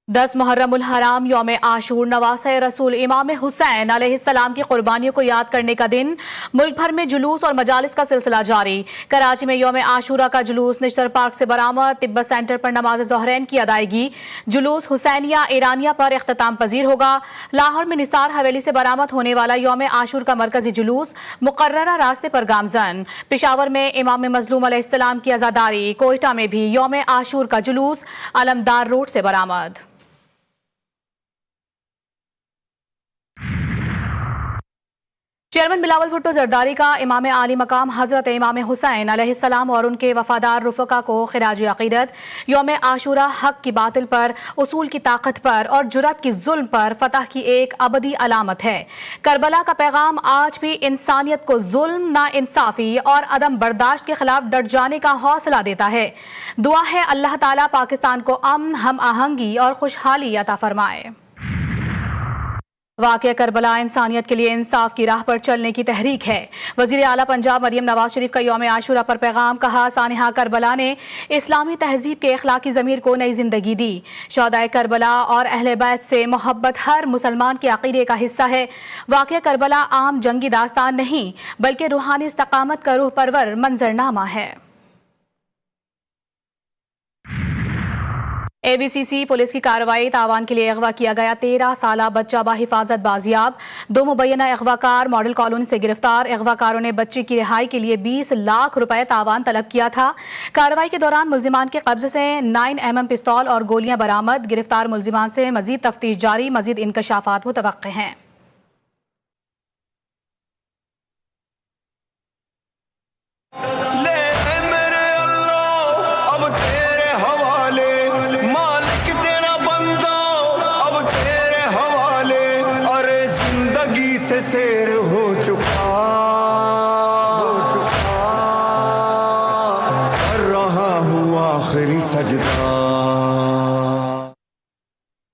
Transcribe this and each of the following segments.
10 मुहर्रम उल हराम यौम आशूर नवासे रसूल इमाम हुसैन अलैहिस्सलाम की कुर्बानियों को याद करने का दिन। मुल्क भर में जुलूस और मजालिस का सिलसिला जारी। कराची में यौम आशूरा का जुलूस निश्तर पार्क से बरामद। तिब्बत सेंटर पर नमाज ज़ोहरैन की अदायगी। जुलूस हुसैनिया ईरानिया पर इख्तिताम पजीर होगा। लाहौर में निसार हवेली से बरामद होने वाला यौम आशूर का मरकजी जुलूस मुकर्ररा रास्ते पर गामजन। पेशावर में इमाम मजलूम अलैहिस्सलाम की अज़ादारी। कोयटा में भी यौम आशूर का जुलूस अलमदार रोड से बरामद। चेयरमैन बिलावल भुट्टो जरदारी का इमाम आली मकाम हजरत इमाम हुसैन अलैहिस्सलाम और उनके वफादार रुफ़का को खिराज अक़ीदत। यौम आशूरा हक की बातिल पर, उसूल की ताकत पर और जुर्रत की जुल्म पर फतह की एक अबदी अलामत है। करबला का पैगाम आज भी इंसानियत को जुल्म, नाइंसाफी और अदम बर्दाश्त के खिलाफ डट जाने का हौसला देता है। दुआ है अल्लाह ताला पाकिस्तान को अमन, हम आहंगी और खुशहाली अता फरमाए। वाक़या करबला इंसानियत के लिए इंसाफ की राह पर चलने की तहरीक है। वज़ीर आला पंजाब मरियम नवाज शरीफ का यौम आशूरा पर पैगाम। कहा, सानिहा करबला ने इस्लामी तहजीब के अखलाकी ज़मीर को नई जिंदगी दी। शोहदाए करबला और अहले बैत से मोहब्बत हर मुसलमान के अक़ीदे का हिस्सा है। वाक़या करबला आम जंगी दास्तान नहीं बल्कि रूहानी इस्तकामत का रूह परवर मंजरनामा है। ABCC पुलिस की कार्रवाई। तावान के लिए अगवा किया गया 13 साला बच्चा बाहिफाजत बाजियाब। 2 मुबैना अगवाकार मॉडल कॉलोनी से गिरफ्तार। अगवाकारों ने बच्चे की रिहाई के लिए 20 लाख रुपए तावान तलब किया था। कार्रवाई के दौरान मुल्जिमान के कब्जे से 9mm पिस्तौल और गोलियां बरामद। गिरफ्तार मुल्जिमान से मजीद तफ्तीश जारी। मजीद इंकशाफात मुतवक्के हैं। शेर हो चुका कर रहा हूँ आखिरी सजदा।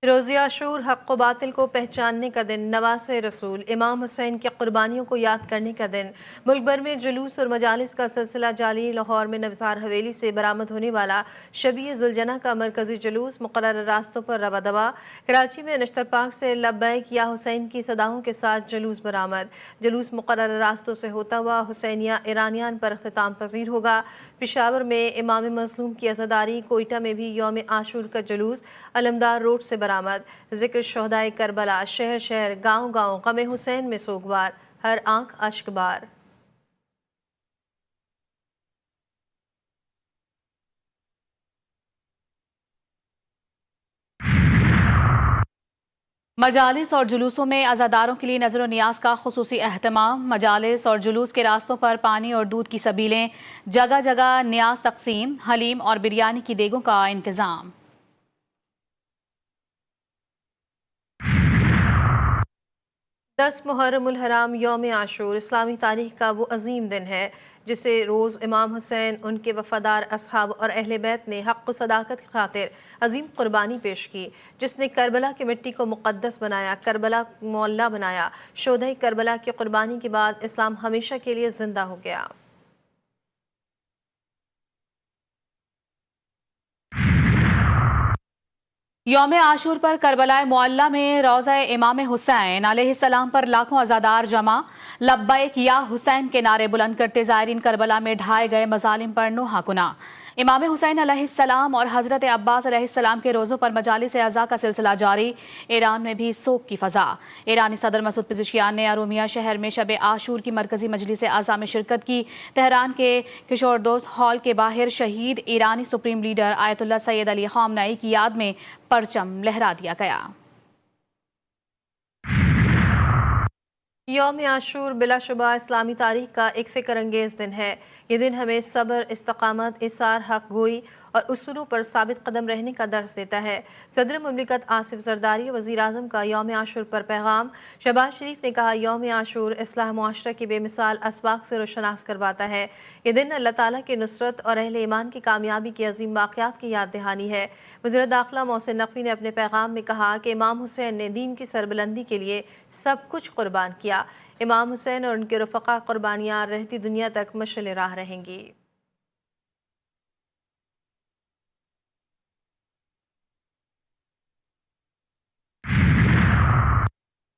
रोज़े आशूर हक़ व बातिल को पहचानने का दिन, नवासे रसूल इमाम हुसैन की कुर्बानियों को याद करने का दिन। मुल्क भर में जुलूस और मजालिस का सिलसिला जारी। लाहौर में निसार हवेली से बरामद होने वाला शबीए जुलजना का मरकजी जुलूस मुकर्रर रास्तों पर रवा दवा। कराची में निश्तर पार्क से लब्बैक या हुसैन की सदाओं के साथ जुलूस बरामद। जुलूस मुकर्रर रास्तों से होता हुआ हुसैनिया ईरानियान पर इख्तिताम पजीर होगा। पेशावर में इमाम मजलूम की अज़ादारी। कोयटा में भी यौम आशूर का जुलूस अलमदार रोड से बरामद। जिक्र शोहदाए करबला। शहर शहर, गांव गांव गमे हुसैन में सोगवार, हर आंख अश्कबार। मजालिस और जुलूसों में अज़ादारों के लिए नज़र नियाज का खुसूसी अहतमाम। मजालिस और जुलूस के रास्तों पर पानी और दूध की सबीलें, जगह जगह नियाज तकसीम, हलीम और बिरयानी की देगों का इंतज़ाम। 10 मुहर्रम उल हराम यौम आशूर इस्लामी तारीख का वो अजीम दिन है जिसे रोज़ इमाम हुसैन, उनके वफादार असहाब और अहले बैत ने हक़ व सदाकत की खातिर अजीम कुर्बानी पेश की। जिसने करबला की मिट्टी को मुक़द्दस बनाया, करबला मोहल्ला बनाया। शोहदाए करबला की कुर्बानी के बाद इस्लाम हमेशा के लिए ज़िंदा हो गया। यौम आशूर पर करबला मुअल्ला में रोज़ा इमाम हुसैन अलैहिस्सलाम पर लाखों अज़ादार जमा। लब्बैक या हुसैन के नारे बुलंद करते ज़ायरीन करबला में ढाए गए मज़ालिम पर नोहा कुना। इमाम हुसैन अलैहिस्सलाम और हज़रत अब्बास अलैहिस्सलाम के रोज़ों पर मजालिस अज़ा का सिलसिला जारी। ईरान में भी सोग की फ़ज़ा। ईरानी सदर मसूद पिज़ेशकियान ने अरूमिया शहर में शब आशूर की मरकजी मजलिस अज़ा में शिरकत की। तेहरान के किशोर दोस्त हॉल के बाहर शहीद ईरानी सुप्रीम लीडर आयतुल्लाह सैयद अली ख़ामनेई की याद में परचम लहरा दिया गया। यौम आशूर बिलाशुबा इस्लामी तारीख का एक फ़िक्र अंगेज़ दिन है। ये दिन हमें सब्र, इस्तकामत, इसार, हक़ गोई और उसूलों पर साबित कदम रहने का दर्स देता है। सदर मुमलिकत आसिफ ज़रदारी वज़ीर आज़म का यौम आशूर पर पैगाम। शहबाज शरीफ ने कहा, यौम आशूर इस्लाह मुआशरा की बेमिसाल असबाक से रोशनास करवाता है। ये दिन अल्लाह ताला की नुसरत और अहले ईमान की कामयाबी की अजीम वाक़यात की याद दहानी है। वज़ीर दाखिला मोहसिन नकवी ने अपने पैगाम में कहा कि इमाम हुसैन ने दीन की सरबुलंदी के लिए सब कुछ कुर्बान किया। इमाम हुसैन और उनके रफ़क़ा कुर्बानियाँ रहती दुनिया तक मशअल राह रहेंगी।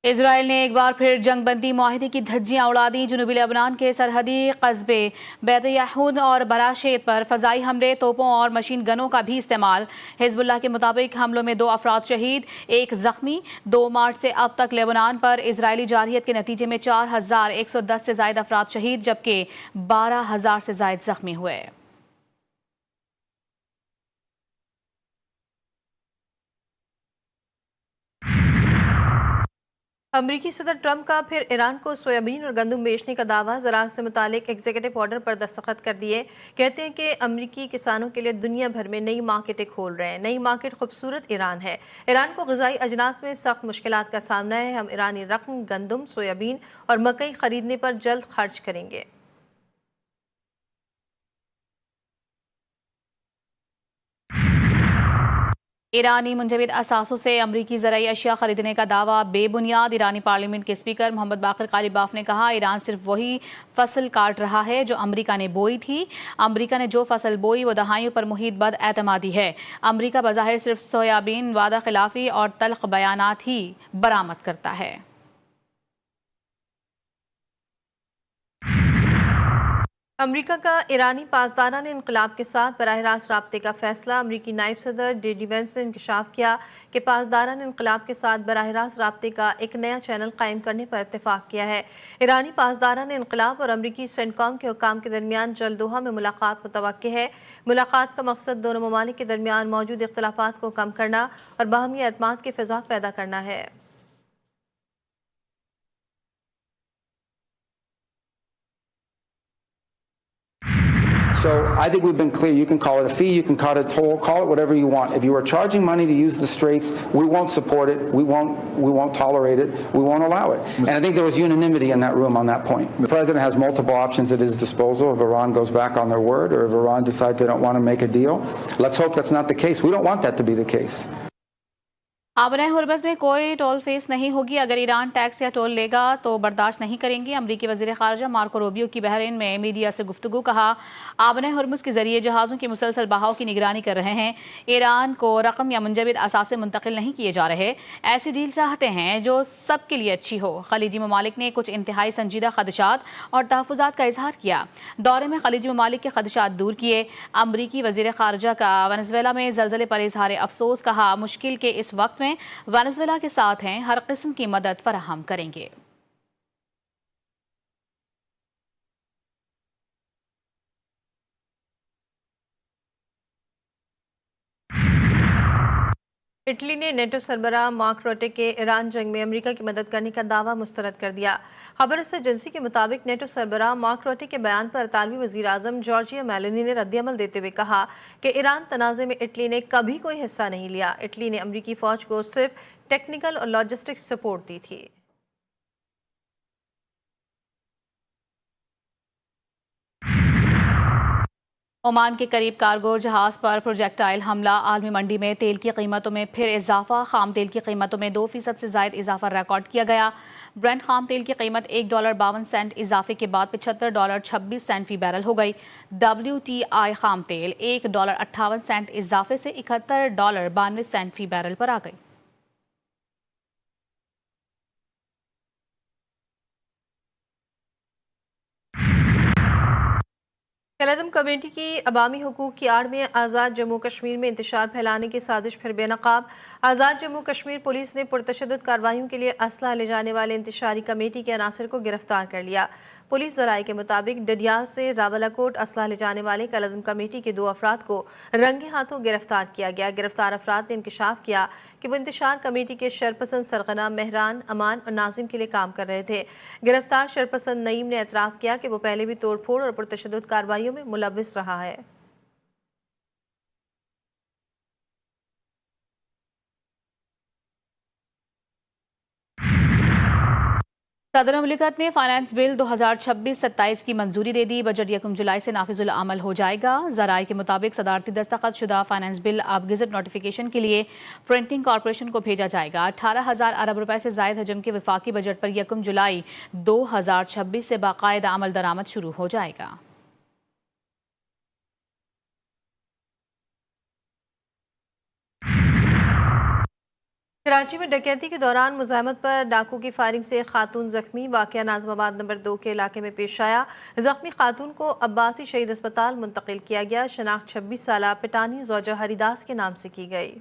इसराइल ने एक बार फिर जंग बंदी माहिदे की धज्जियां उड़ा दी। जनूबी लेबनान के सरहदी कस्बे बैत याहून और बराशेत पर फजाई हमले, तोपों और मशीन गनों का भी इस्तेमाल। हिजबुल्लाह के मुताबिक हमलों में 2 अफराद शहीद, 1 जख्मी। 2 मार्च से अब तक लेबनान पर इजरायली जारहियत के नतीजे में 4110 से जायद अफराद शहीद जबकि 12000 से जायद जख्मी हुए। अमरीकी सदर ट्रंप का फिर ईरान को सोयाबीन और गंदम बेचने का दावा। ज़राअत से मुतालिक एग्जीक्यूटिव ऑर्डर पर दस्तखत कर दिए। कहते हैं कि अमरीकी किसानों के लिए दुनिया भर में नई मार्केटें खोल रहे हैं। नई मार्केट खूबसूरत ईरान है। ईरान को ग़िज़ाई अजनास में सख्त मुश्किलात का सामना है। हम ईरानी रकम, गंदम, सोयाबीन और मकई खरीदने पर जल्द खर्च करेंगे। ईरानी मुंजमद असासों से अमरीकी ज़राई अशिया खरीदने का दावा बेबुनियाद। ईरानी पार्लियामेंट के स्पीकर मोहम्मद बाक़िर कालिबाफ ने कहा, ईरान सिर्फ वही फसल काट रहा है जो अमरीका ने बोई थी। अमरीका ने जो फसल बोई वो दहाइयों पर मुहित बद एतमादी है। अमरीका बज़ाहिर सिर्फ सोयाबीन, वादा खिलाफी और तल्ख बयानात ही बरामद करता है। अमरीका का ईरानी पासदाराना इनकलाब के साथ बराह रास्त राब्ते का फैसला। अमरीकी नायब सदर जेडी वेंस ने इंकशाफ किया कि पासदाराना इनकलाब के साथ बराह रास्त राब्ते का एक नया चैनल कायम करने पर इत्तेफाक किया है। ईरानी पासदाराना इनकलाब और अमरीकी सेंटकॉम के हुक्काम के दरमियान जल्द दोहा में मुलाकात मुतवक्किह है। मुलाकात का मकसद दोनों ममालिक के दरमियान मौजूद इख्तलाफात को कम करना और बाहमी एतमाद की फ़िज़ा पैदा करना है। So I think we've been clear. You can call it a fee, you can call it a toll, call it whatever you want. If you are charging money to use the straits, we won't support it. We won't tolerate it. We won't allow it. And I think there was unanimity in that room on that point. The president has multiple options at his disposal if Iran goes back on their word or if Iran decides they don't want to make a deal. Let's hope that's not the case. We don't want that to be the case. आबने हुरबस में कोई toll fees नहीं होगी। अगर Iran tax या toll लेगा तो बर्दाश्त नहीं करेंगे। अमरीकी वज़ीर ख़ारजा मार्को रूबियो की बहरीन में मीडिया से गुफ्तगू। कहा, आबने हुरमुज़ के ज़रिए जहाज़ों के मुसलसल बहाव की निगरानी कर रहे हैं। ईरान को रकम या मुंजमद असासे मुंतकिल नहीं किए जा रहे। ऐसी डील चाहते हैं जो सब के लिए अच्छी हो। खलीजी ममालिक ने कुछ इंतहाई संजीदा खदशात और तहफ़्फ़ुज़ात का इजहार किया। दौरे में खलीजी ममालिक के खदशात दूर किए। अमरीकी वज़ीर ख़ारजा का वेनेज़ुएला में ज़लज़ले पर इजहार अफसोस। कहा, मुश्किल के इस वक्त में वेनेज़ुएला के साथ हैं, हर किस्म की मदद फराहम करेंगे। इटली ने नेटो सरबराह मार्क रूटे के ईरान जंग में अमेरिका की मदद करने का दावा मुस्तरद कर दिया। खबर एजेंसी के मुताबिक नेटो सरबराह मार्क रूटे के बयान पर इतालवी वज़ीर आज़म जॉर्जिया मेलोनी ने रद्दअमल देते हुए कहा कि ईरान तनाज़े में इटली ने कभी कोई हिस्सा नहीं लिया। इटली ने अमेरिकी फ़ौज को सिर्फ टेक्निकल और लॉजिस्टिक्स सपोर्ट दी थी। ओमान के करीब कार्गो जहाज पर प्रोजेक्टाइल हमला। आलमी मंडी में तेल की कीमतों में फिर इजाफा। खाम तेल की कीमतों में 2% से ज़ायद इजाफा रिकॉर्ड किया गया। ब्रेंट खाम तेल की कीमत $1.52 इजाफे के बाद $75.26 फी बैरल हो गई। WTI खाम तेल $1.58 इजाफे से $71.92 फी बैरल पर आ गई। कलअदम कमेटी की अवामी हुकूक की आड़ में आज़ाद जम्मू कश्मीर में इंतशार फैलाने की साजिश फिर बेनकाब। आज़ाद जम्मू कश्मीर पुलिस ने पुरतशद्दुद कार्रवाइयों के लिए असला ले जाने वाले इंतशारी कमेटी के अनासर को गिरफ्तार कर लिया। पुलिस ज़राए के मुताबिक डडियाल से रावलाकोट असला ले जाने वाले कलअदम कमेटी के 2 अफराद को रंगे हाथों गिरफ्तार किया गया। गिरफ्तार अफराद ने इंकशाफ किया कि वो इंतशार कमेटी के शरपसंद सरगना, मेहरान, अमान और नाजिम के लिए काम कर रहे थे। गिरफ्तार शरपसंद नईम ने एतराफ़ किया कि वो पहले भी तोड़ फोड़ और पुरतशद्दुद कार्रवाइयों में मुलव्विस रहा है। सदर मुमलिकत ने फाइनेंस बिल 2026-27 की मंजूरी दे दी। बजट 1 जुलाई से नाफिजुल अमल हो जाएगा। ज़राए के मुताबिक सदारती दस्तखत शुदा फाइनेंस बिल अब गेज़ेट नोटिफिकेशन के लिए प्रिंटिंग कॉरपोरेशन को भेजा जाएगा। 18,000 अरब रुपए से ज़ायद हजम के वफाकी बजट पर 1 जुलाई 2026 से बाकायदा अमल दरामद शुरू हो जाएगा। کراچی میں ڈکیتی کے دوران مزاحمت پر ڈاکو کی فائرنگ سے خاتون زخمی، واقعہ ناظم آباد نمبر 2 کے علاقے میں پیش آیا۔ زخمی خاتون کو عباسی شہید اسپتال منتقل کیا گیا۔ شناخت 26 سالہ پٹانی زوجہ ہری داس کے نام سے کی گئی۔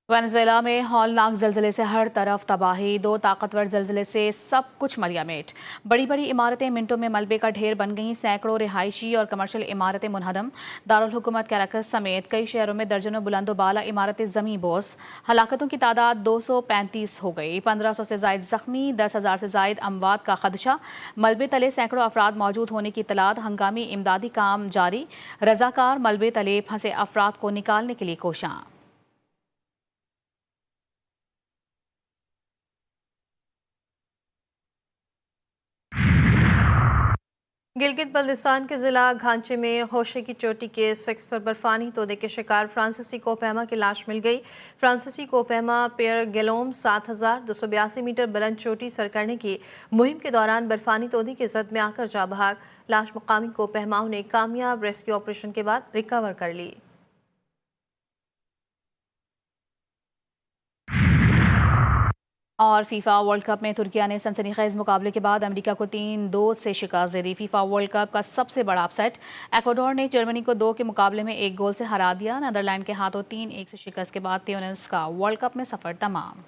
وینزویلا میں ہولناک زلزلے سے ہر طرف تباہی، 2 طاقتور زلزلے سے سب کچھ مریا میٹ۔ بڑی بڑی عمارتیں منٹوں میں ملبے کا ڈھیر بن گئیں، سینکڑوں رہائشی اور کمرشل عمارتیں منہدم۔ دارالحکومت کیراکس سمیت کئی شہروں میں درجنوں بلند و بالا عمارتیں زمیں بوس۔ ہلاکتوں کی تعداد 235 ہو گئی، 1500 سے زائد زخمی، 10,000 سے زائد اموات کا خدشہ۔ ملبے تلے سینکڑوں افراد موجود ہونے کی اطلاعات، ہنگامی امدادی کام جاری، رضاکار ملبے تلے پھنسے افراد کو نکالنے کے لیے کوشاں۔ گلگت بلتستان کے ضلع گھانچے میں ہوشے کی چوٹی کے 6 پر برفانی تودے کے شکار فرانسیسی کوپیما کی لاش مل گئی۔ فرانسیسی کوپیما پیئر گیلوم 7,282 میٹر بلند چوٹی سر کرنے کی مہم کے دوران برفانی تودے کی زد میں آ کر جاں بحق۔ لاش مقامی کوپیماؤں نے کامیاب ریسکیو آپریشن کے بعد ریکور کر لی۔ اور فیفا ورلڈ کپ میں ترکیہ نے سنسنی خیز مقابلے کے بعد امریکہ کو 3-2 سے شکست دے دی۔ فیفا ورلڈ کپ کا سب سے بڑا اپ سیٹ، ایکواڈور نے جرمنی کو 2 کے مقابلے میں 1 گول سے ہرا دیا۔ نیدرلینڈ کے ہاتھوں 3-1 سے شکست کے بعد تیونس کا ورلڈ کپ میں سفر تمام۔